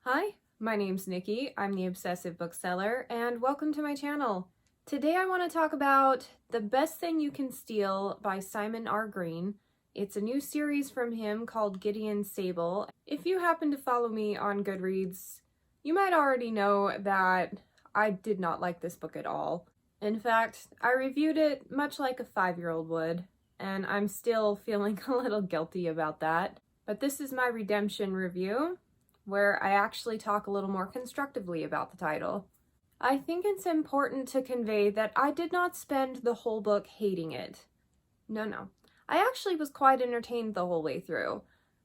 Hi, my name's Nikki. I'm the Obsessive Bookseller, and welcome to my channel. Today I want to talk about The Best Thing You Can Steal by Simon R. Green. It's a new series from him called Gideon Sable. If you happen to follow me on Goodreads, you might already know that I did not like this book at all. In fact, I reviewed it much like a 5-year-old would, and I'm still feeling a little guilty about that. But this is my redemption review, where I actually talk a little more constructively about the title. I think it's important to convey that I did not spend the whole book hating it. No. I actually was quite entertained the whole way through.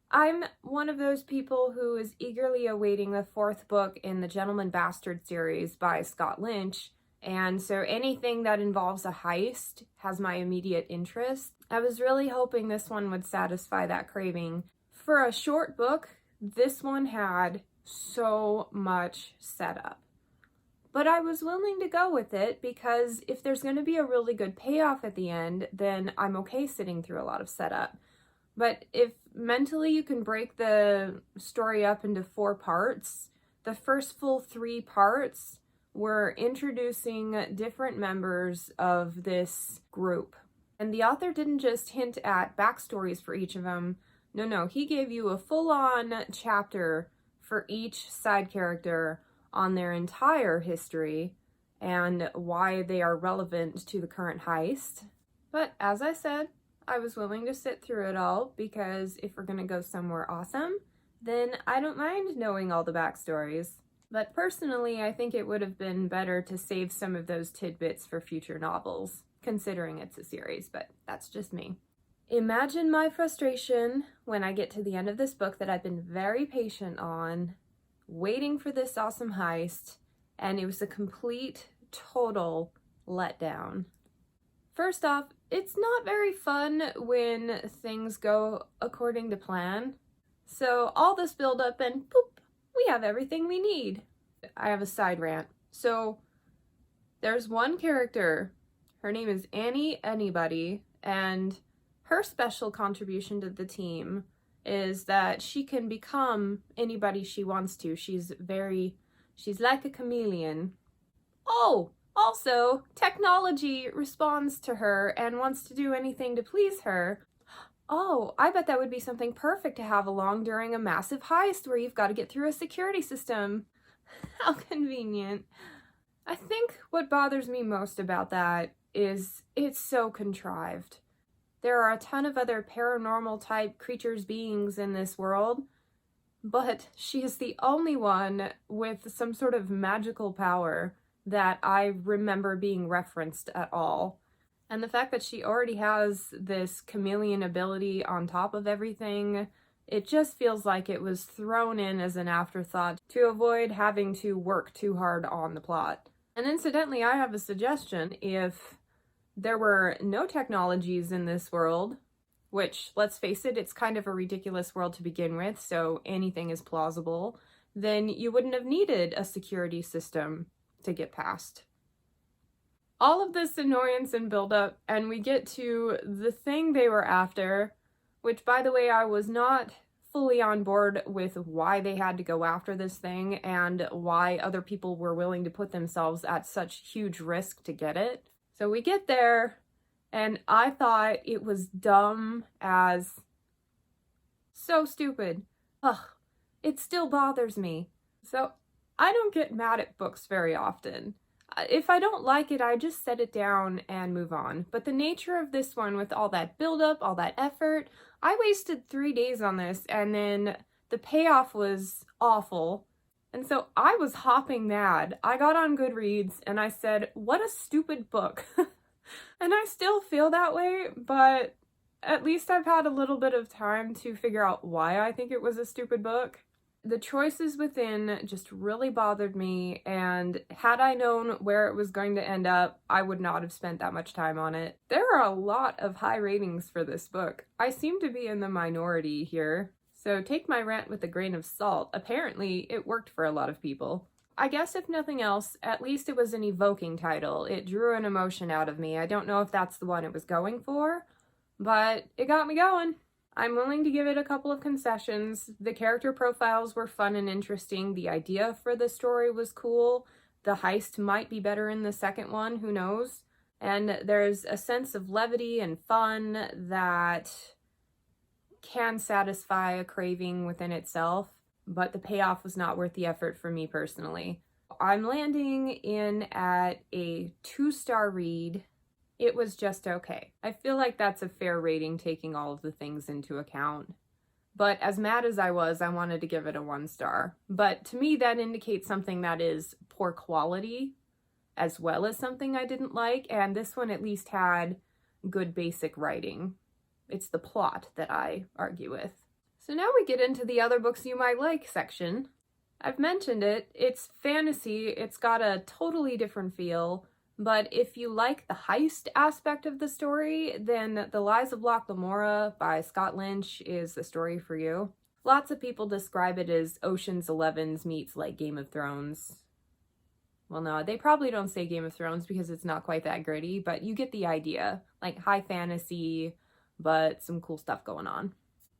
I'm one of those people who is eagerly awaiting the 4th book in the Gentleman Bastard series by Scott Lynch, and so anything that involves a heist has my immediate interest. I was really hoping this one would satisfy that craving. For a short book, this one had so much setup. But I was willing to go with it because if there's going to be a really good payoff at the end, then I'm okay sitting through a lot of setup. But if mentally you can break the story up into 4 parts, the first full 3 parts were introducing different members of this group. And the author didn't just hint at backstories for each of them. No, he gave you a full-on chapter for each side character on their entire history and why they are relevant to the current heist. But as I said, I was willing to sit through it all because if we're gonna go somewhere awesome, then I don't mind knowing all the backstories. But personally, I think it would have been better to save some of those tidbits for future novels, considering it's a series, but that's just me. Imagine my frustration when I get to the end of this book that I've been very patient on, waiting for this awesome heist, and it was a complete, total letdown. First off, it's not very fun when things go according to plan. So all this buildup and poop, we have everything we need. I have a side rant. So there's one character, her name is Annie Anybody, and her special contribution to the team is that she can become anybody she wants to. She's like a chameleon. Oh, also, technology responds to her and wants to do anything to please her. Oh, I bet that would be something perfect to have along during a massive heist where you've got to get through a security system. How convenient. I think what bothers me most about that is it's so contrived. There are a ton of other paranormal type creatures, beings in this world, but she is the only one with some sort of magical power that I remember being referenced at all. And the fact that she already has this chameleon ability on top of everything, it just feels like it was thrown in as an afterthought to avoid having to work too hard on the plot. And incidentally, I have a suggestion. If there were no technologies in this world, which, let's face it, it's kind of a ridiculous world to begin with, so anything is plausible, then you wouldn't have needed a security system to get past. All of this annoyance and buildup, and we get to the thing they were after, which, by the way, I was not fully on board with why they had to go after this thing and why other people were willing to put themselves at such huge risk to get it. So we get there, and I thought it was dumb as so stupid. Ugh, it still bothers me. So I don't get mad at books very often. If I don't like it, I just set it down and move on. But the nature of this one, with all that buildup, all that effort, I wasted 3 days on this, and then the payoff was awful. And so I was hopping mad. I got on Goodreads and I said, what a stupid book. And I still feel that way, but at least I've had a little bit of time to figure out why I think it was a stupid book. The choices within just really bothered me, and had I known where it was going to end up, I would not have spent that much time on it. There are a lot of high ratings for this book. I seem to be in the minority here. So take my rant with a grain of salt. Apparently, it worked for a lot of people. I guess if nothing else, at least it was an evoking title. It drew an emotion out of me. I don't know if that's the one it was going for, but it got me going. I'm willing to give it a couple of concessions. The character profiles were fun and interesting. The idea for the story was cool. The heist might be better in the second one, who knows? And there's a sense of levity and fun that can satisfy a craving within itself, but the payoff was not worth the effort for me personally. I'm landing in at a 2-star read. It was just okay. I feel like that's a fair rating taking all of the things into account. But as mad as I was, I wanted to give it a 1 star. But to me, that indicates something that is poor quality, as well as something I didn't like, and this one at least had good basic writing. It's the plot that I argue with. So now we get into the other books you might like section. I've mentioned it, it's fantasy, it's got a totally different feel, but if you like the heist aspect of the story, then The Lies of Locke Lamora by Scott Lynch is the story for you. Lots of people describe it as Ocean's 11 meets like Game of Thrones. Well, no, they probably don't say Game of Thrones because it's not quite that gritty, but you get the idea. Like high fantasy, but some cool stuff going on.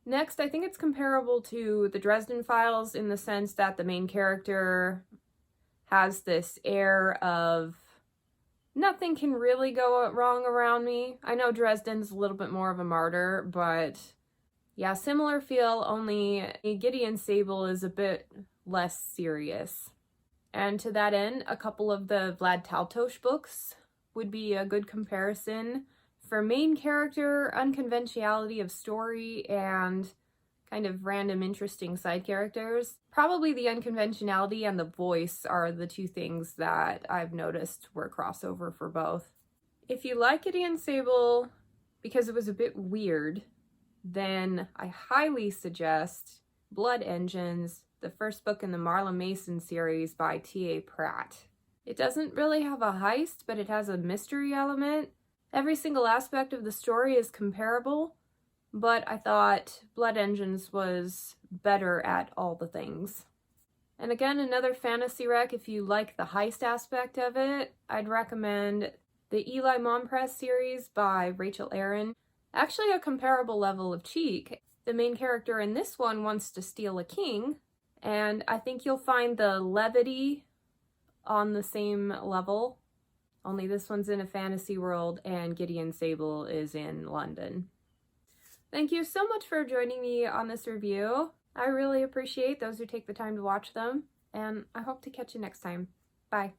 Next, I think it's comparable to the Dresden Files in the sense that the main character has this air of nothing can really go wrong around me. I know Dresden's a little bit more of a martyr, but yeah, similar feel, only Gideon Sable is a bit less serious. And to that end, a couple of the Vlad Tolstoy books would be a good comparison for main character, unconventionality of story, and kind of random interesting side characters. Probably the unconventionality and the voice are the two things that I've noticed were crossover for both. If you like Gideon Sable because it was a bit weird, then I highly suggest Blood Engines, the first book in the Marla Mason series by T.A. Pratt. It doesn't really have a heist, but it has a mystery element. Every single aspect of the story is comparable, but I thought Blood Engines was better at all the things. And again, another fantasy rec, if you like the heist aspect of it, I'd recommend the Eli Mompress series by Rachel Aaron. Actually a comparable level of cheek. The main character in this one wants to steal a king, and I think you'll find the levity on the same level. Only this one's in a fantasy world and Gideon Sable is in London. Thank you so much for joining me on this review. I really appreciate those who take the time to watch them, and I hope to catch you next time. Bye.